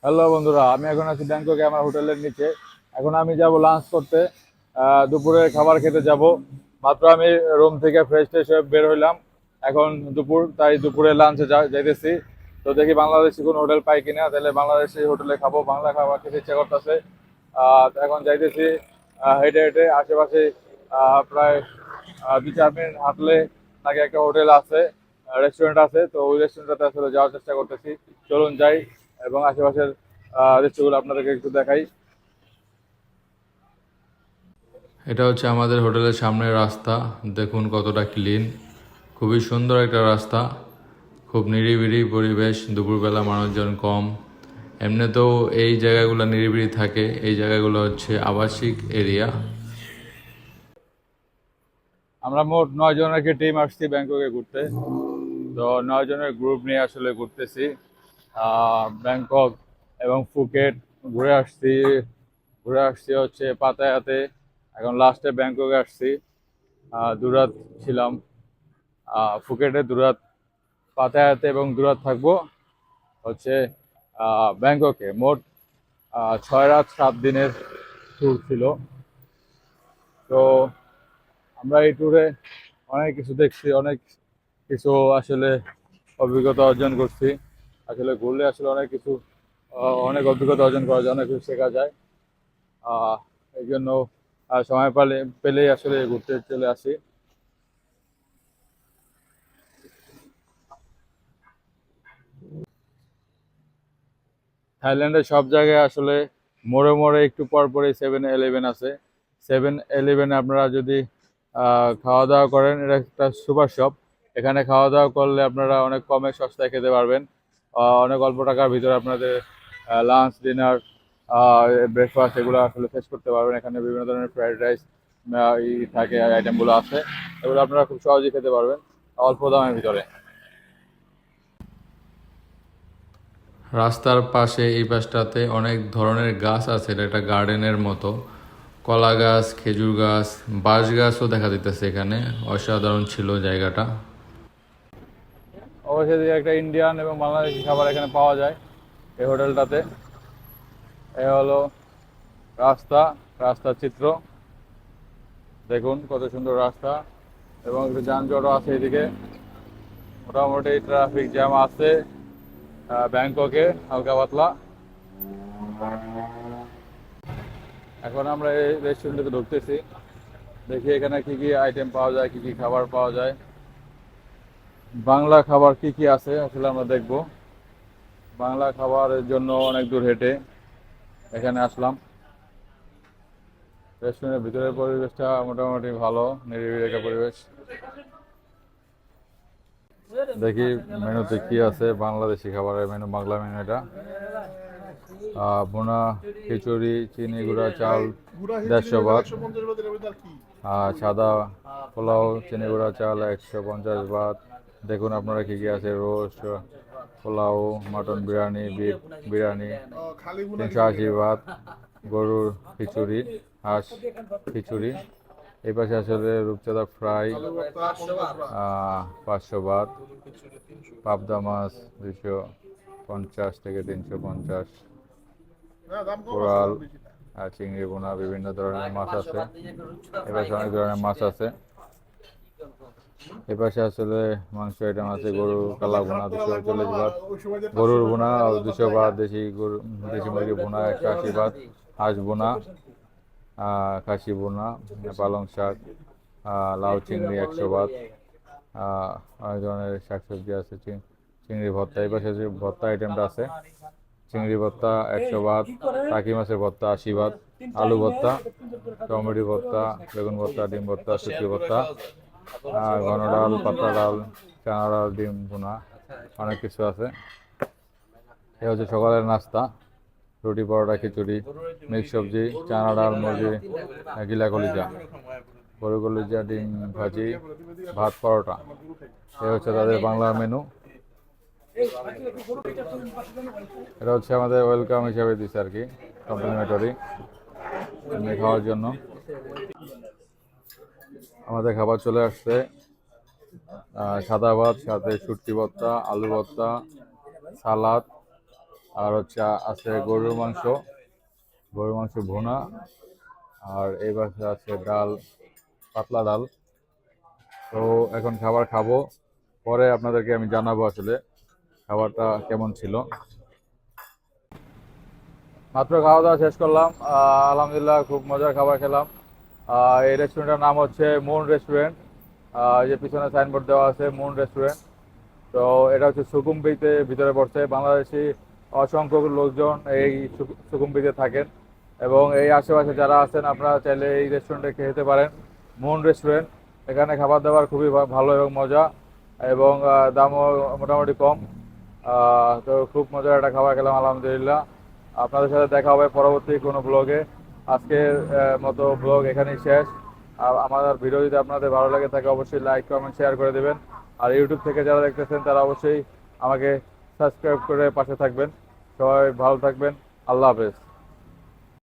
Hello বন্ধুরা, আমি এখন আছি ব্যাংককে আমার হোটেলের নিচে। এখন আমি যাব লাঞ্চ করতে। দুপুরে খাবার খেতে যাব। মাত্র আমি রুম থেকে ফ্রেশ ট্রেশ হয়ে বের হইলাম। এখন দুপুর, তাই দুপুরে লাঞ্চে যাইতেছি। তো দেখি বাংলাদেশি কোনো হোটেল পাই কিনা, তাহলে বাংলাদেশি হোটেলে খাবো। বাংলা খাবার খেতে ইচ্ছা করতেছে। তো এখন যাইতেছি হেঁটে হেঁটে আশেপাশে। প্রায় 2-4 মিনিট হাঁটলে নাকি একটা হোটেল আছে, রেস্টুরেন্ট আছে। তো ওই রেস্টুরেন্টটাতে আসলে যাওয়ার চেষ্টা করতেছি। চলুন যাই এবং আশেপাশের দৃশ্যগুলো আপনাদেরকে একটু দেখাই। এটা হচ্ছে আমাদের হোটেলের সামনের রাস্তা। দেখুন কতটা ক্লিন, খুবই সুন্দর একটা রাস্তা, খুব নিরিবিলি পরিবেশ। দুপুরবেলা মানুষজন কম। এমনিতেও এই জায়গাগুলো নিরিবিলি থাকে। এই জায়গাগুলো হচ্ছে আবাসিক এরিয়া। আমরা মোট 9 জনের একটা টিম আসছি ব্যাংককে ঘুরতে। তো 9 জনের গ্রুপ নিয়ে আসলে ঘুরতেছি। ব্যাংকক এবং ফুকেট ঘুরে আসছি। হচ্ছে পাতায়াতে। এখন লাস্টে ব্যাংককে আসছি। 2 রাত ছিলাম ফুকেটে, 2 রাত পাতায়াতে, এবং 2 রাত থাকবো হচ্ছে ব্যাংককে। মোট 6 রাত 7 দিনের ট্যুর ছিল। তো আমরা এই ট্যুরে অনেক কিছু দেখছি, অনেক কিছু আসলে অভিজ্ঞতা অর্জন করছি। আসলে ঘুরলে আসলে অনেক কিছু, অনেক অভিজ্ঞতা অর্জন করা যায়, অনেক কিছু শেখা যায়। আহ, এই জন্য সময় পেলেই আসলে ঘুরতে চলে আসি। থাইল্যান্ডের সব জায়গায় আসলে মোড়ে মোড়ে একটু পর পরই 7-11 আছে। 7-11 আপনারা যদি খাওয়া দাওয়া করেন, এটা একটা সুপার শপ। এখানে খাওয়া দাওয়া করলে আপনারা অনেক কমে সস্তায় খেতে পারবেন। অনেক অল্প টাকার ভিতরে আপনাদের লাঞ্চ, ডিনার, ব্রেকফাস্ট এগুলো আসলে শেষ করতে পারবেন। এখানে বিভিন্ন ধরনের ফ্রাইড রাইস থাকে, আইটেমগুলো আছে। এগুলো আপনারা খুব সহজেই খেতে পারবেন অল্প দামের ভিতরে। রাস্তার পাশে এই পাশটাতে অনেক ধরনের গাছ আছে। এটা একটা গার্ডেনের মতো। কলা গাছ, খেজুর গাছ, বাঁশ গাছও দেখা দিতেছে এখানে। অসাধারণ ছিল জায়গাটা। অবশ্যই একটা ইন্ডিয়ান এবং বাংলাদেশি খাবার এখানে পাওয়া যায় এই হোটেলটাতে। এ হলো রাস্তার চিত্র। দেখুন কত সুন্দর রাস্তা, এবং একটু যানজটও আছে এদিকে। মোটামুটি ট্রাফিক জ্যাম আছে ব্যাংককে, হালকা পাতলা। এখন আমরা এই রেস্টুরেন্টে ঢুকতেছি। দেখি এখানে কি কি আইটেম পাওয়া যায়, কি কি খাবার পাওয়া যায়। বাংলা খাবার কি কি আছে আসলে আমরা দেখব। বাংলা খাবারের জন্য অনেক দূর হেঁটে এখানে আসলাম। রেস্টুরেন্টের ভিতরের পরিবেশটা মোটামুটি ভালো, নিরিবিলি একটা পরিবেশ। দেখি মেনুতে কি আছে। বাংলাদেশি খাবারের মেনু, বাংলা মেনু এটা। ভুনা খিচুড়ি, চিনি গুঁড়া চাল 150 বাত। সাদা পোলাও, চিনি গুঁড়া চাল 150 বাত। দেখুন আপনারা কি কি আছে। Roast, pulao, mutton biryani, beef biryani 380 Baat. গরুর খিচুড়ি, হাঁস খিচুড়ি। এই পাশে আসলে রূপচাঁদা ফ্রাই 500 বাত। পাবদা মাছ 250 থেকে 350। কোরাল, চিংড়ি বোনা, বিভিন্ন ধরনের মাছ আছে। এপাশে অনেক ধরনের মাছ আছে। এপাশে আসলে মাংস আইটেম আছে। গরু কালা বোনা 240 বাত। গরুর বোনা 200 বাত। দেশি মুরগি বোনা 180 বাত। হাঁস বোনা, খাসি বোনা, পালং শাক, লাউ চিংড়ি 100 বাত। অনেক ধরনের শাকসবজি আছে। চিংড়ি ভর্তা, এই পাশে যে ভর্তা আইটেমটা আছে, চিংড়ি ভর্তা 100 বাত। টাকি মাছের ভর্তা 80 বাত। আলু ভর্তা, টমেটো ভর্তা, বেগুন ভর্তা, ডিম ভর্তা, শুটকি ভর্তা, ঘন ডাল, পাতলা ডাল, চানা ডাল, ডিম ভুনা, অনেক কিছু আছে। এ হচ্ছে সকালের নাস্তা। রুটি, পরোটা, খিচুড়ি, মিক্স সবজি, চানা ডাল, মুরগি, গিলা কলিজা, গরু কলিজা, ডিম ভাজি, ভাত, পরোটা। এ হচ্ছে তাদের বাংলা মেনু। এটা হচ্ছে আমাদের ওয়েলকাম হিসাবে দিচ্ছে আর কি, কমপ্লিমেন্টারি এমনি খাওয়ার জন্য। আমাদের খাবার চলে আসছে। সাদা ভাত, সাথে শুটকি ভর্তা, আলু ভর্তা, সালাদ, আর হচ্ছে আছে গরুর মাংস ভুনা, আর এই পাশে আছে ডাল, পাতলা ডাল। তো এখন খাবার খাবো, পরে আপনাদেরকে আমি জানাবো আসলে খাবারটা কেমন ছিল। মাত্র খাওয়া দাওয়া শেষ করলাম, আলহামদুলিল্লাহ খুব মজার খাবার খেলাম। এই রেস্টুরেন্টের নাম হচ্ছে মুন রেস্টুরেন্ট। এই যে পিছনে সাইনবোর্ড দেওয়া আছে মুন রেস্টুরেন্ট। তো এটা হচ্ছে সুকুমবিতে ভিতরে পড়ছে। বাংলাদেশি অসংখ্য লোকজন এই সুকুমবিতে থাকেন, এবং এই আশেপাশে যারা আছেন আপনারা চাইলে এই রেস্টুরেন্টে খেতে পারেন, মুন রেস্টুরেন্ট। এখানে খাবার দাবার খুবই ভালো এবং মজা, এবং দামও মোটামুটি কম। তো খুব মজার একটা খাবার খেলাম আলহামদুলিল্লাহ। আপনাদের সাথে দেখা হবে পরবর্তী কোনো ব্লগে। আজকের মতো ব্লগ এখানেই শেষ। আর আমার ভিডিও যদি আপনাদের ভালো লাগে থাকে অবশ্যই লাইক কমেন্ট শেয়ার করে দেবেন। আর ইউটিউব থেকে যারা দেখতেছেন তারা অবশ্যই আমাকে সাবস্ক্রাইব করে পাশে থাকবেন। সবাই ভালো থাকবেন। আল্লাহ হাফেজ।